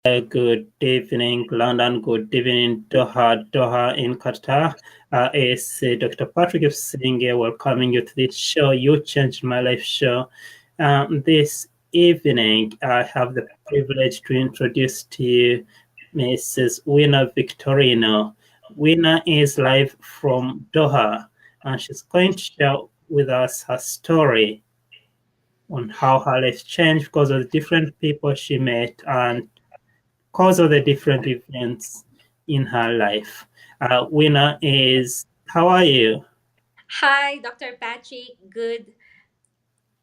Good evening, London. Good evening, Doha in Qatar. It's Dr. Patrick Singh welcoming you to this show, You Changed My Life show. This evening, I have the privilege to introduce to you Mrs. Weenah Victorino. Weenah is live from Doha, and she's going to share with us her story on how her life changed because of the different people she met and because of the different events in her life. Winner is, how are you? Hi, Dr. Patrick. Good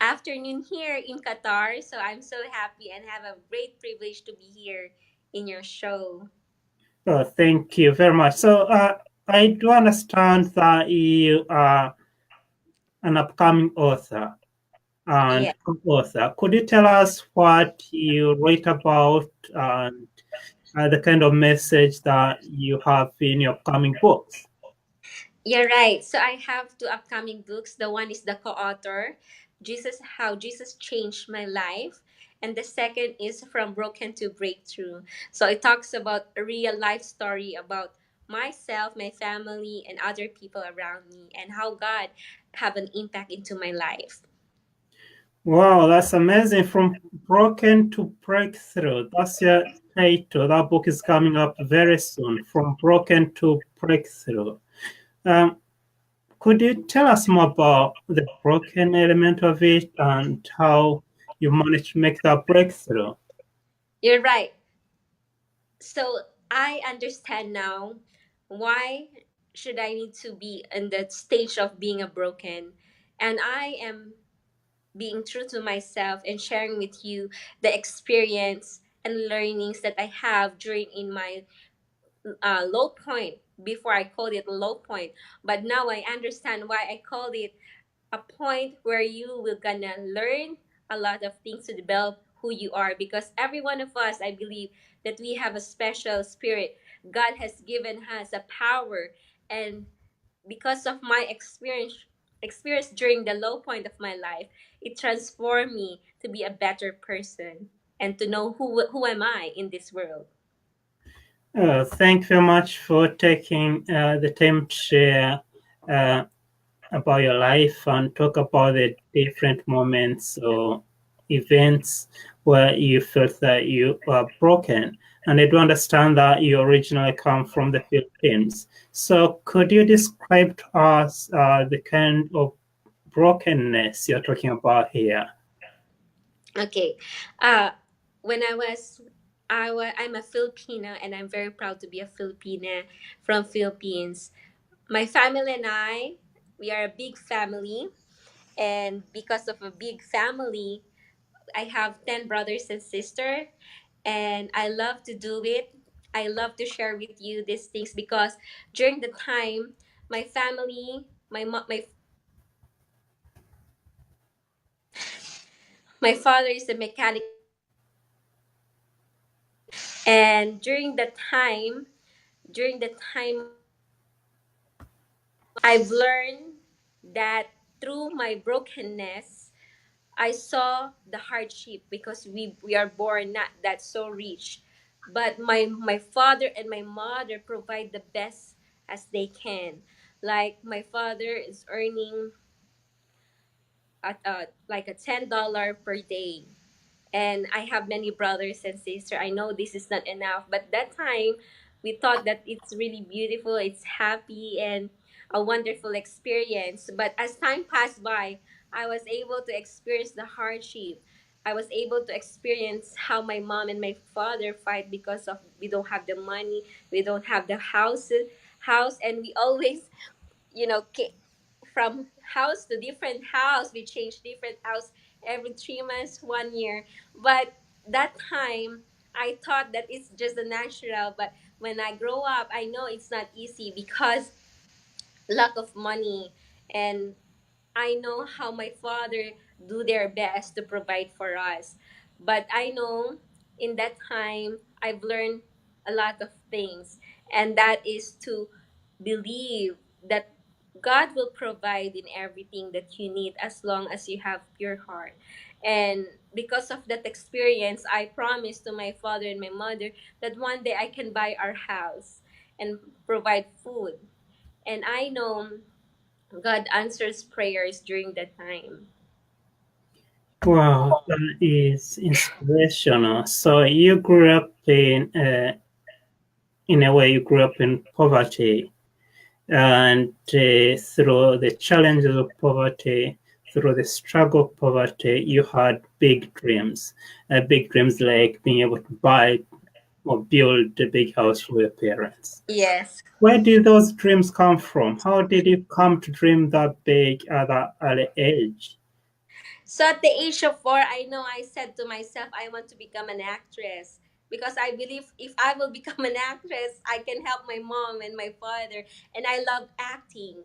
afternoon here in Qatar. So I'm so happy and have a great privilege to be here in your show. Oh, thank you very much. So I do understand that you are an upcoming author Yeah. and author. Could you tell us what you write about and the kind of message that you have in your upcoming books? You're right. So I have two upcoming books. The one is the co-author, Jesus How Jesus Changed My Life. And the second is From Broken to Breakthrough. So it talks about a real life story about myself, my family, and other people around me and how God have an impact into my life. Wow, that's amazing. From broken to breakthrough. That's your title. That book is coming up very soon. From broken to breakthrough. Um, could you tell us more about the broken element of it and how you managed to make that breakthrough? You're right. So I understand now why should I need to be in that stage of being a broken, and I am being true to myself and sharing with you the experience and learnings that I have during in my low point. Before I called it low point, but now I understand why I called it a point where you will gonna learn a lot of things to develop who you are, because every one of us, I believe that we have a special spirit. God has given us a power, and because of my experience during the low point of my life, it transformed me to be a better person and to know who am I in this world. Thank you very much for taking the time to share uh, about your life and talk about the different moments or events where you felt that you were broken. And I do understand that you originally come from the Philippines. So could you describe to us the kind of brokenness you're talking about here? Okay. Uh, when I'm a Filipina, and I'm very proud to be a Filipina from Philippines. My family and I, we are a big family, and because of a big family, I have 10 brothers and sisters, and I love to do it. I love to share with you these things because during the time, my family, my father is a mechanic, and during the time I've learned that through my brokenness, I saw the hardship because we are born not that so rich. But my father and my mother provide the best as they can. Like my father is earning at like a $10 per day, and I have many brothers and sisters. I know this is not enough, but that time we thought that it's really beautiful, it's happy, and a wonderful experience. But as time passed by, I was able to experience the hardship. I was able to experience how my mom and my father fight because of we don't have the money, we don't have the house, and we always, from house to different house. We change different house every 3 months, 1 year. But that time, I thought that it's just a natural. But when I grow up, I know it's not easy because lack of money, and I know how my father do their best to provide for us. But I know in that time I've learned a lot of things, and that is to believe that God will provide in everything that you need as long as you have pure heart. And because of that experience, I promised to my father and my mother that one day I can buy our house and provide food. And I know God answers prayers during that time. Wow, that is inspirational. So you grew up in a way, you grew up in poverty, and through the challenges of poverty, through the struggle of poverty, you had big dreams like being able to buy or build a big house for your parents. Yes. Where did those dreams come from? How did you come to dream that big at that early age? So at the age of 4, I know I said to myself, I want to become an actress. Because I believe if I will become an actress, I can help my mom and my father. And I love acting.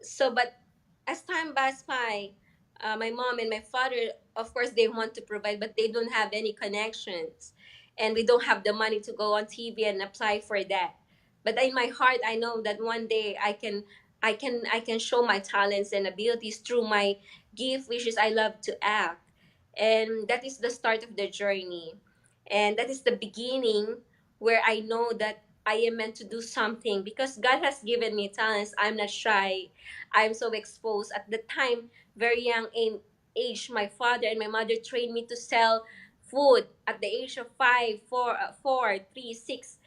So but as time passed by, my mom and my father, of course they want to provide, but they don't have any connections, and we don't have the money to go on TV and apply for that. But in my heart I know that one day I can show my talents and abilities through my gift, which is I love to act. And that is the start of the journey, and that is the beginning where I know that I am meant to do something because God has given me talents. I'm not shy. I'm so exposed. At the time, very young in age, my father and my mother trained me to sell food at the age of 5, 4, 4, 3, 6.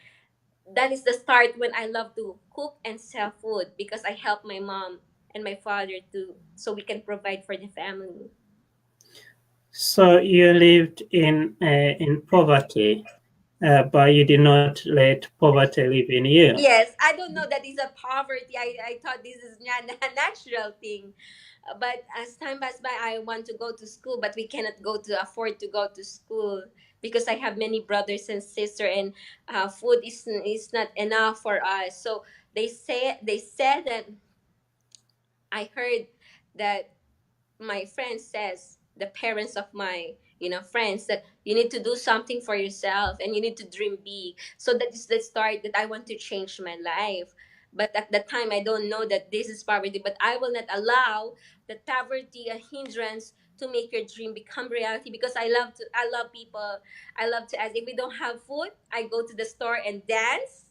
That is the start when I love to cook and sell food because I help my mom and my father to so we can provide for the family. So you lived in poverty, but you did not let poverty live in you. Yes, I don't know that is a poverty. I thought this is not a natural thing. But as time passed by, I want to go to school, but we cannot go to afford to go to school because I have many brothers and sisters, and food is not enough for us. So they said that I heard that my friend says, the parents of my friends, that you need to do something for yourself and you need to dream big. So that is the start that I want to change my life. But at the time I don't know that this is poverty, but I will not allow the poverty a hindrance to make your dream become reality because I love people. I love to ask if we don't have food, I go to the store and dance.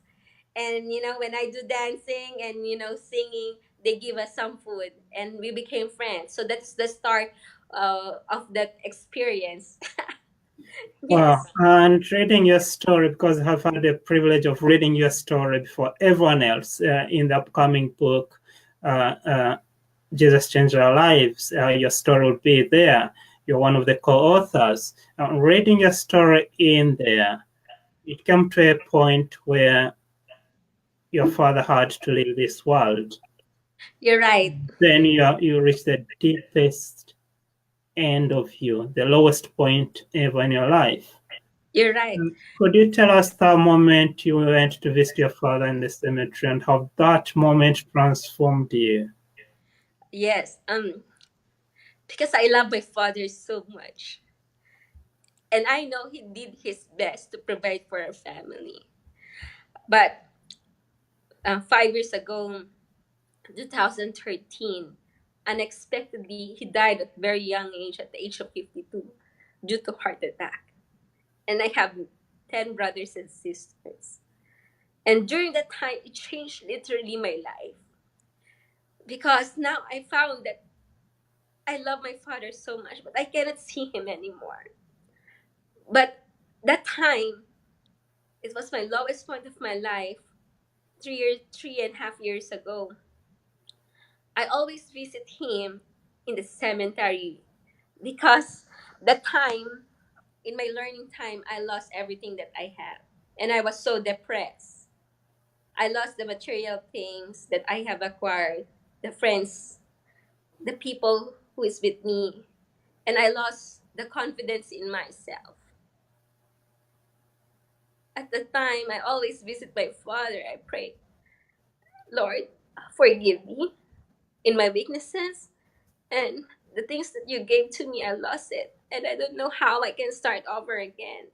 And when I do dancing and singing, they give us some food and we became friends. So that's the start of that experience. Wow. Yes. And reading your story, because I've had the privilege of reading your story before everyone else in the upcoming book, uh, uh, Jesus Changed Our Lives, your story will be there. You're one of the co-authors. Reading your story in there, it came to a point where your father had to leave this world. You're right. Then you reach the deepest end of you, the lowest point ever in your life. You're right. Could you tell us the moment you went to visit your father in the cemetery and how that moment transformed you? Yes. Because I love my father so much, and I know he did his best to provide for our family. But 5 years ago, 2013, unexpectedly he died at very young age, at the age of 52, due to heart attack. And I have 10 brothers and sisters. And during that time, it changed literally my life because now I found that I love my father so much, but I cannot see him anymore. But that time, it was my lowest point of my life. 3.5 years ago, I always visit him in the cemetery because that time, in my learning time, I lost everything that I have, and I was so depressed. I lost the material things that I have acquired, the friends, the people who is with me, and I lost the confidence in myself. At the time, I always visit my father. I pray, Lord, forgive me in my weaknesses and the things that you gave to me. I lost it, and I don't know how I can start over again.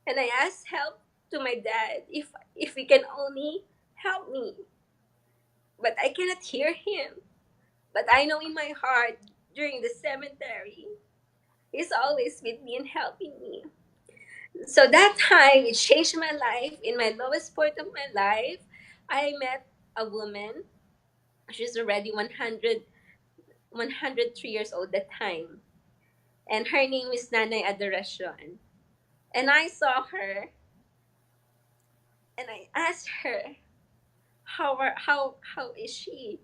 And I ask help to my dad if he can only help me, but I cannot hear him. But I know in my heart during the cemetery, He's always with me and helping me. So that time, it changed my life. In my lowest point of my life, I met a woman. She's already 103 years old that time. And her name is Nanay Adoracion. And I saw her and I asked her, how is she?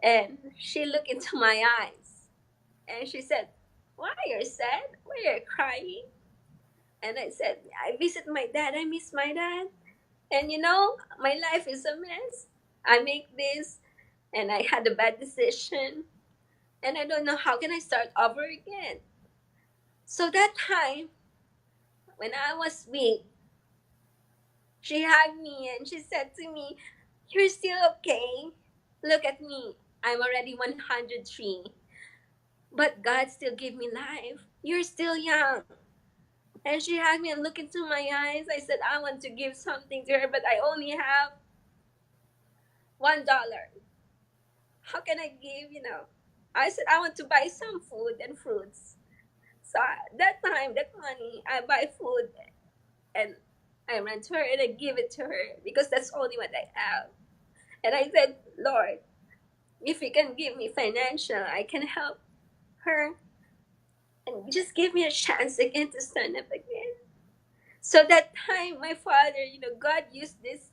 And she looked into my eyes and she said, "Why you're sad? Why you're crying?" And I said, "I visit my dad. I miss my dad. And my life is a mess. I make this and I had a bad decision and I don't know how can I start over again." So that time when I was weak, she hugged me and she said to me, "You're still okay. Look at me. I'm already 103. But God still gave me life. You're still young." And she hugged me and looked into my eyes. I said, "I want to give something to her, but I only have $1. How can I give, I said, "I want to buy some food and fruits." So that time, that money, I buy food and I ran to her and I give it to her because that's only what I have. And I said, "Lord, if you can give me financial, I can help her and just give me a chance again to stand up again." So that time, my father, God used this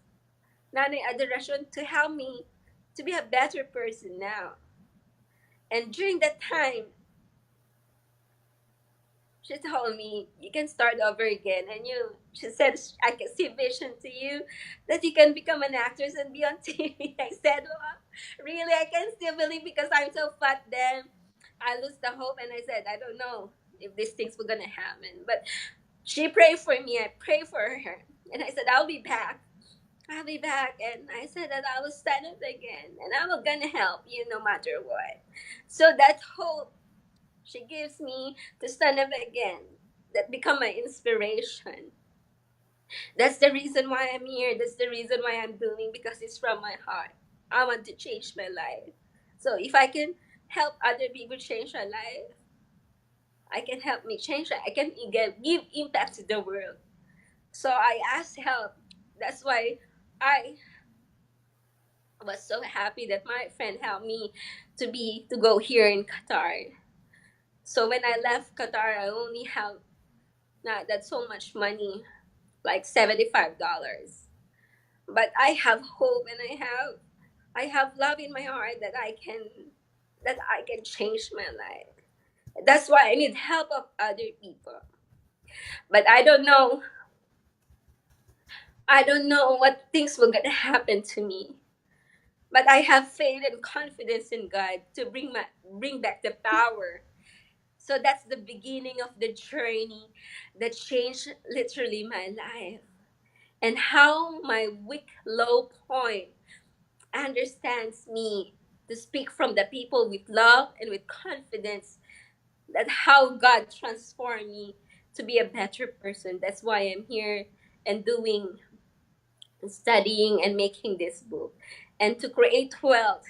Nanay Adoration to help me to be a better person now. And during that time, she told me, "You can start over again." And she said, "I can see vision to you that you can become an actress and be on TV." I said, "Well, really, I can still believe because I'm so fat then." I lose the hope and I said, "I don't know if these things were going to happen." But she prayed for me. I prayed for her. And I said, "I'll be back. I'll be back." And I said that I will stand up again and I will gonna help you no matter what. So that hope she gives me to stand up again, that become my inspiration. That's the reason why I'm here. That's the reason why I'm doing, because it's from my heart. I want to change my life. So if I can help other people change their life, I can help me change it. I can give impact to the world. So I asked help. That's why I was so happy that my friend helped me to go here in Qatar. So when I left Qatar, I only have not that so much money, like $75. But I have hope and I have love in my heart that I can change my life. That's why I need help of other people. But I don't know what things were gonna happen to me. But I have faith and confidence in God to bring back the power. So that's the beginning of the journey that changed literally my life. And how my weak low point understands me to speak from the people with love and with confidence, that how God transformed me to be a better person. That's why I'm here and doing, studying and making this book, and to create wealth,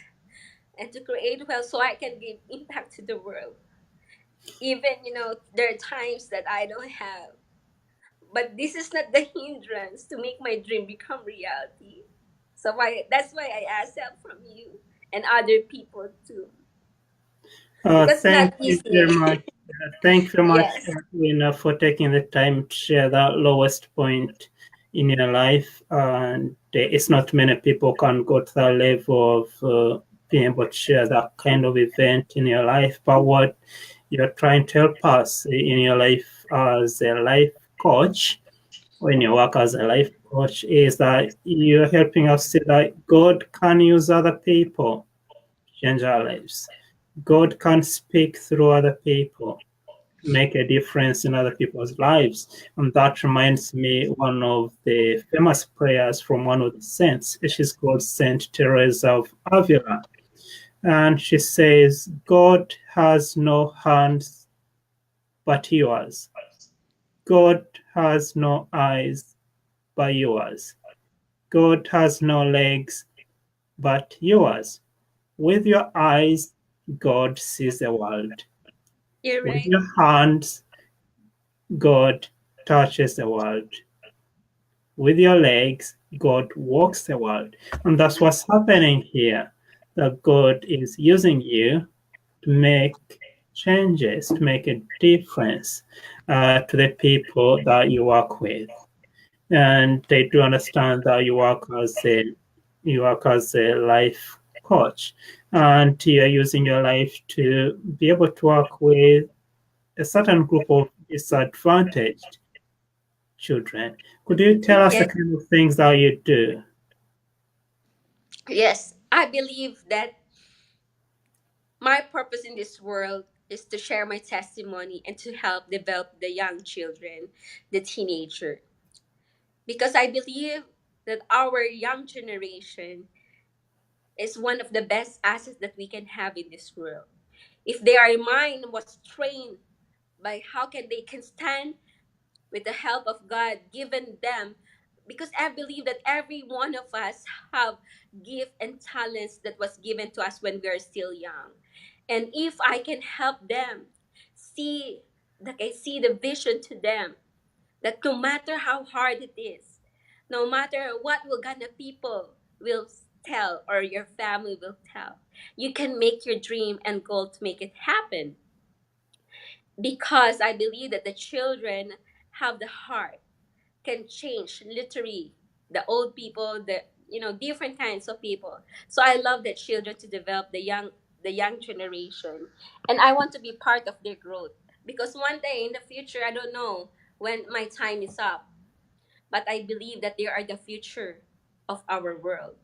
so I can give impact to the world. Even, there are times that I don't have. But this is not the hindrance to make my dream become reality. That's why I ask help from you and other people too. Because it's not Thank you very much. easy. Thank you very much, Yes. Weenah, for taking the time to share that lowest point in your life. And it's not many people can go to that level of being able to share that kind of event in your life. But what you're trying to help us in your life as a life coach, when you work as a life coach, is that you're helping us see that God can use other people to change our lives. God can speak through other people, make a difference in other people's lives. And that reminds me one of the famous prayers from one of the saints. She's called Saint Teresa of Avila. And she says, "God has no hands but yours. God has no eyes but yours. God has no legs but yours. With your eyes, God sees the world. You're With right. your hands, God touches the world. With your legs, God walks the world. And that's what's happening here. That God is using you to make changes, to make a difference to the people that you work with. And they do understand that you work as a life coach, and you're using your life to be able to work with a certain group of disadvantaged children. Could you tell us the Yes. kind of things that you do? Yes. I believe that my purpose in this world is to share my testimony and to help develop the young children, the teenager. Because I believe that our young generation is one of the best assets that we can have in this world. If their mind was trained by how can stand with the help of God given them, because I believe that every one of us have gift and talents that was given to us when we are still young. And if I can help them see, like I see the vision to them, that no matter how hard it is, no matter what will gonna people will tell or your family will tell, you can make your dream and goal to make it happen. Because I believe that the children have the heart, can change literally the old people, the different kinds of people. So I love the children to develop the young generation, and I want to be part of their growth, because one day in the future, I don't know when my time is up, but I believe that they are the future of our world.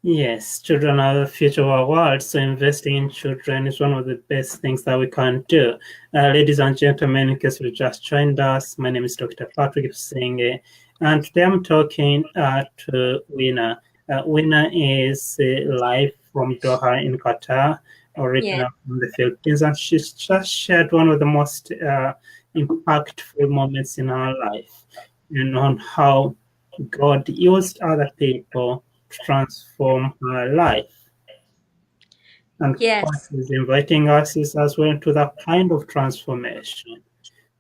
Yes, children are the future of our world, so investing in children is one of the best things that we can do. Ladies and gentlemen, in case you just joined us, my name is Dr. Patrick Singh, and today I'm talking to Weenah. Weenah is live from Doha in Qatar, Yes. originally from the Philippines, and she's just shared one of the most impactful moments in her life, and on how God used other people to transform her life. And what Yes. is inviting us is as well to that kind of transformation,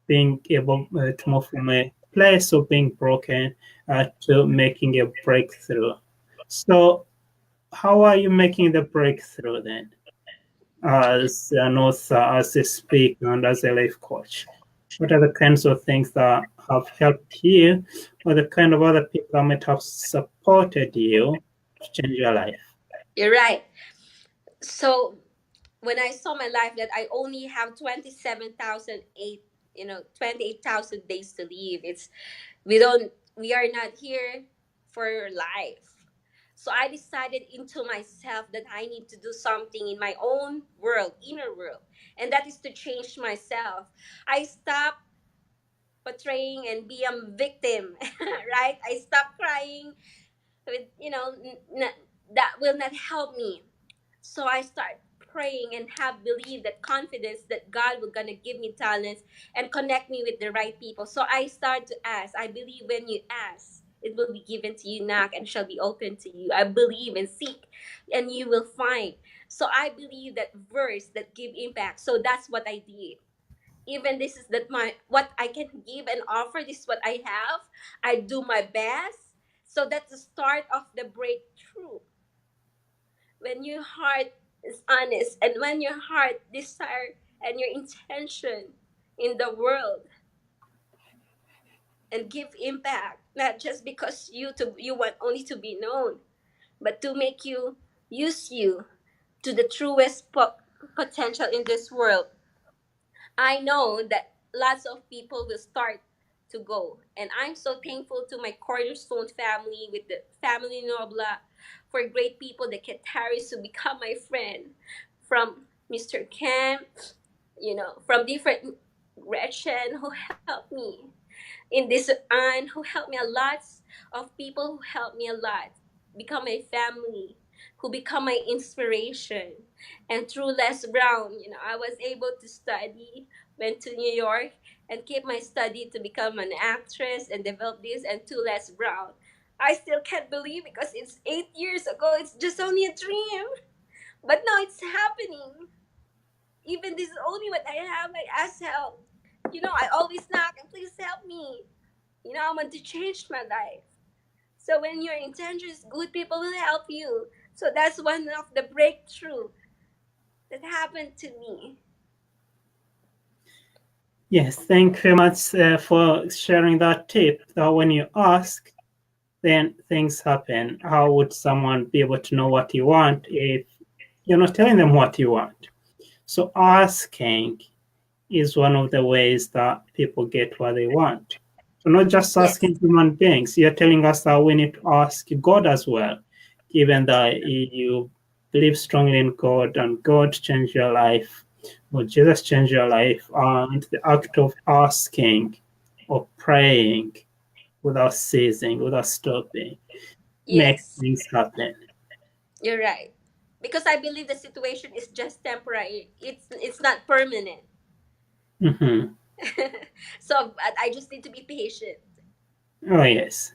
being able to move from a place of being broken to making a breakthrough. So, how are you making the breakthrough then, as an author, as a speaker, and as a life coach? What are the kinds of things that have helped you, or the kind of other people that might have supported you to change your life? You're right. So when I saw my life that I only have 27,008, 28,000 days to live. We are not here for life. So I decided into myself that I need to do something in my own world, inner world, and that is to change myself. I stopped portraying and be a victim, right? I stopped crying with, that will not help me. So I start praying and have belief, that confidence that God will gonna give me talents and connect me with the right people. So I start to ask. I believe when you ask, it will be given to you. Knock and shall be open to you. I believe and seek, and you will find. So I believe that verse that give impact. So that's what I did. Even this is that my what I can give and offer. This is what I have. I do my best. So that's the start of the breakthrough. When your heart is honest, and when your heart desire and your intention in the world, and give impact, not just because you want only to be known, but to make you use you to the truest potential in this world. I know that lots of people will start to go. And I'm so thankful to my Cornerstone family, with the family Nobla, for great people, the Qataris, to become my friend. From Mr. Ken, from different Gretchen, who helped me in this, and who helped me a lot, of people who helped me a lot, become my family, who become my inspiration. And through Les Brown, I was able to study, went to New York, and keep my study to become an actress and develop this. And to Les Brown, I still can't believe, because it's 8 years ago. It's just only a dream, but now it's happening. Even this is only what I have. I ask help. I always knock and please help me. I want to change my life. So when your intention is good, people will help you. So that's one of the breakthrough that happened to me. Yes, thank you very much for sharing that tip. That when you ask, then things happen. How would someone be able to know what you want if you're not telling them what you want? So asking is one of the ways that people get what they want. So not just Yes. asking human beings. You're telling us that we need to ask God as well, given that you believe strongly in God and God changed your life, or Jesus changed your life, and the act of asking or praying without ceasing, without stopping, make Yes. things happen. You're right. Because I believe the situation is just temporary. It's not permanent. Hmm. So I just need to be patient. Oh, yes.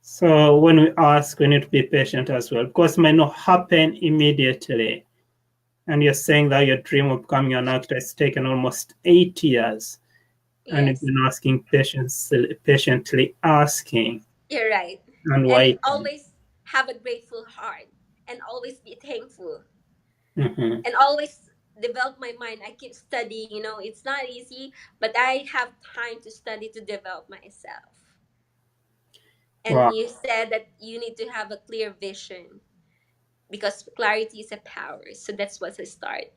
So when we ask, we need to be patient as well, because it might not happen immediately. And you're saying that your dream of becoming an actor has taken almost 8 years, and you've Yes. been asking patiently asking You're right. and And waiting. always have a grateful heart and always be thankful Hmm. and always develop my mind. I keep studying, it's not easy, but I have time to study to develop myself. And Wow. you said that you need to have a clear vision because clarity is a power. So that's what's a start.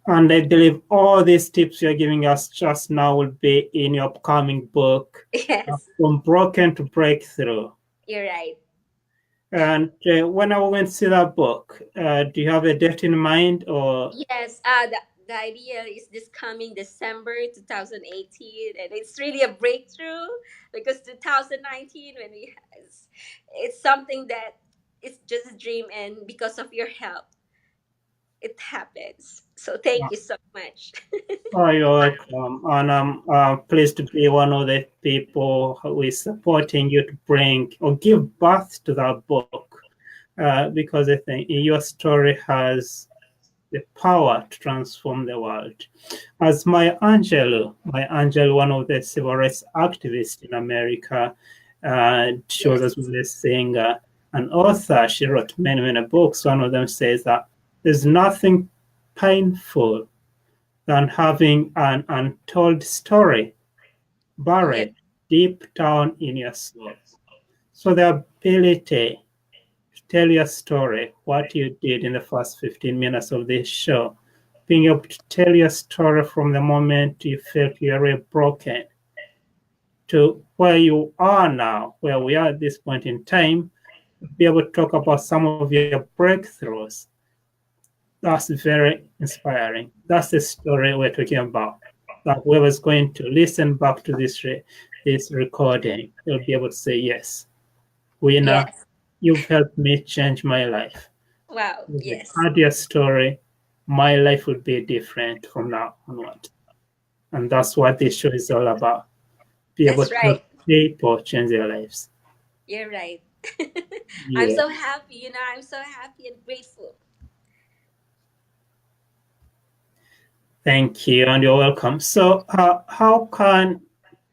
And I believe all these tips you're giving us just now will be in your upcoming book, Yes, From Broken to Breakthrough. you're right. And when I went to see that book, do you have a date in mind or? Yes, the idea is this coming December 2018, and it's really a breakthrough because 2019, it's something that it's just a dream, and because of your help, it happens. So thank you so much. Oh, you're welcome. And I'm pleased to be one of the people who is supporting you to bring or give birth to that book, because I think your story has the power to transform the world. As Maya Angelou, one of the civil rights activists in America, she was Yes, as well as singer, an author. She wrote many, many books. One of them says that there's nothing painful than having an untold story yes, buried deep down in your soul. So the ability to tell your story, what you did in the first 15 minutes of this show, being able to tell your story from the moment you felt you were broken to where you are now, where we are at this point in time, be able to talk about some of your breakthroughs. That's very inspiring. That's the story we're talking about. That whoever's going to listen back to this recording, they'll be able to say, "Yes, Weenah, yes. you've helped me change my life. Wow, If I yes, heard your story, my life would be different from now onward." And that's what this show is all about. Be able that's to help right. people change their lives. You're right. I'm Yeah. so happy. I'm so happy and grateful. Thank you, and you're welcome. So, how can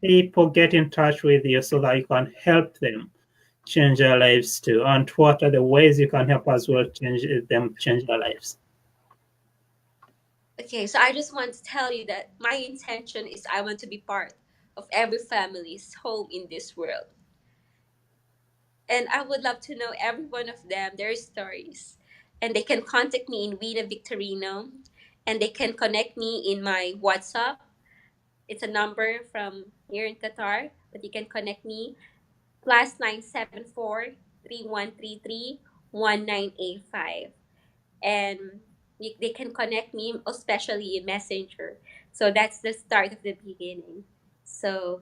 people get in touch with you so that you can help them change their lives too? And what are the ways you can help as well change their lives? Okay, so I just want to tell you that my intention is I want to be part of every family's home in this world. And I would love to know every one of them, their stories. And they can contact me in Weenah Victorino. And they can connect me in my WhatsApp. It's a number from here in Qatar, but you can connect me plus 974-3133-1985. And they can connect me, especially in Messenger. So that's the start of the beginning. So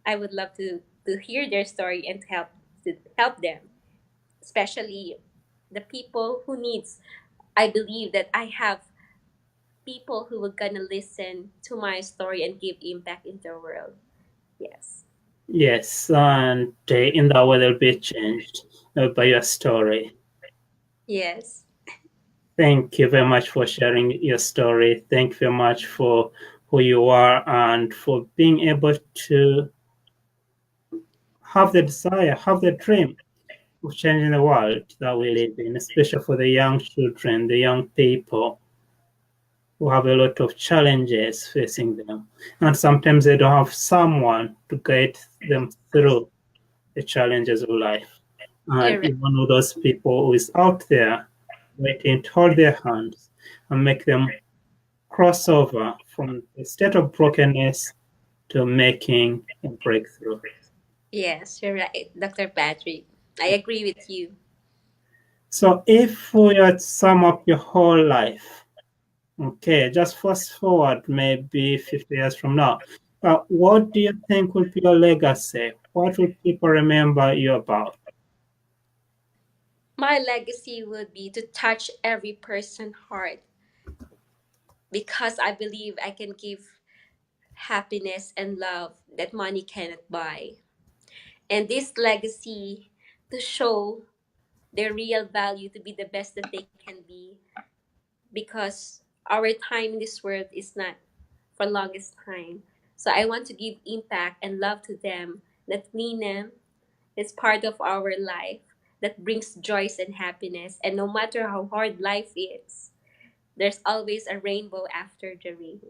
I would love to hear their story and help them, especially the people who needs. I believe that I have people who are gonna listen to my story and give impact in the world. Yes. Yes, and in that way they'll be changed by your story. Yes. Thank you very much for sharing your story. Thank you very much for who you are and for being able to have the desire, have the dream of changing the world that we live in, especially for the young children, the young people who have a lot of challenges facing them. And sometimes they don't have someone to guide them through the challenges of life. You're And right. you're one of those people who is out there waiting to hold their hands and make them cross over from a state of brokenness to making a breakthrough. Yes, you're right, Dr. Patrick. I agree with you. So if we were to sum up your whole life, okay, just fast forward maybe 50 years from now, what do you think will be your legacy? What will people remember you about? My legacy would be to touch every person's heart because I believe I can give happiness and love that money cannot buy. And this legacy to show their real value to be the best that they can be because our time in this world is not for longest time. So I want to give impact and love to them that Weenah is part of our life that brings joys and happiness. And no matter how hard life is, there's always a rainbow after the rain.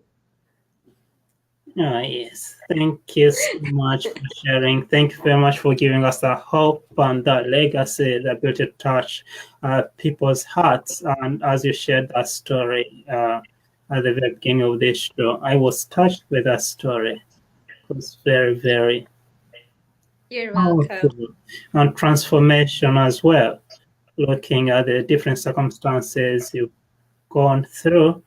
Yes, thank you so much for sharing. Thank you very much for giving us that hope and that legacy, the ability to touch people's hearts. And as you shared that story at the very beginning of this show, I was touched with that story. It was very, very You're welcome. powerful and transformation as well. Looking at the different circumstances you've gone through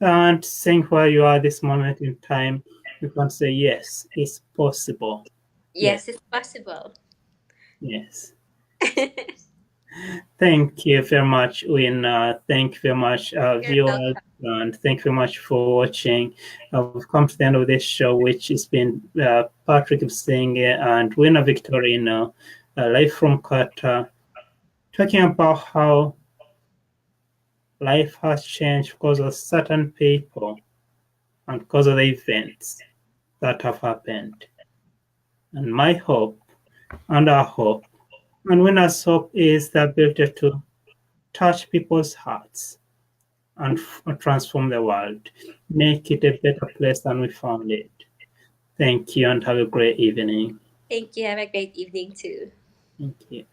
and seeing where you are this moment in time, you can say, yes, it's possible. Yes, Yes, it's possible. yes. Thank you very much, Weenah. Thank you very much, You're viewers, welcome. and thank you very much for watching. We've come to the end of this show, which has been Patrick Singh and Weenah Victorino, live from Qatar, talking about how life has changed because of certain people and because of the events that have happened. And my hope and our hope and Weenah's hope is the ability to touch people's hearts and transform the world, make it a better place than we found it. Thank you and have a great evening. Thank you. Have a great evening too. Thank you.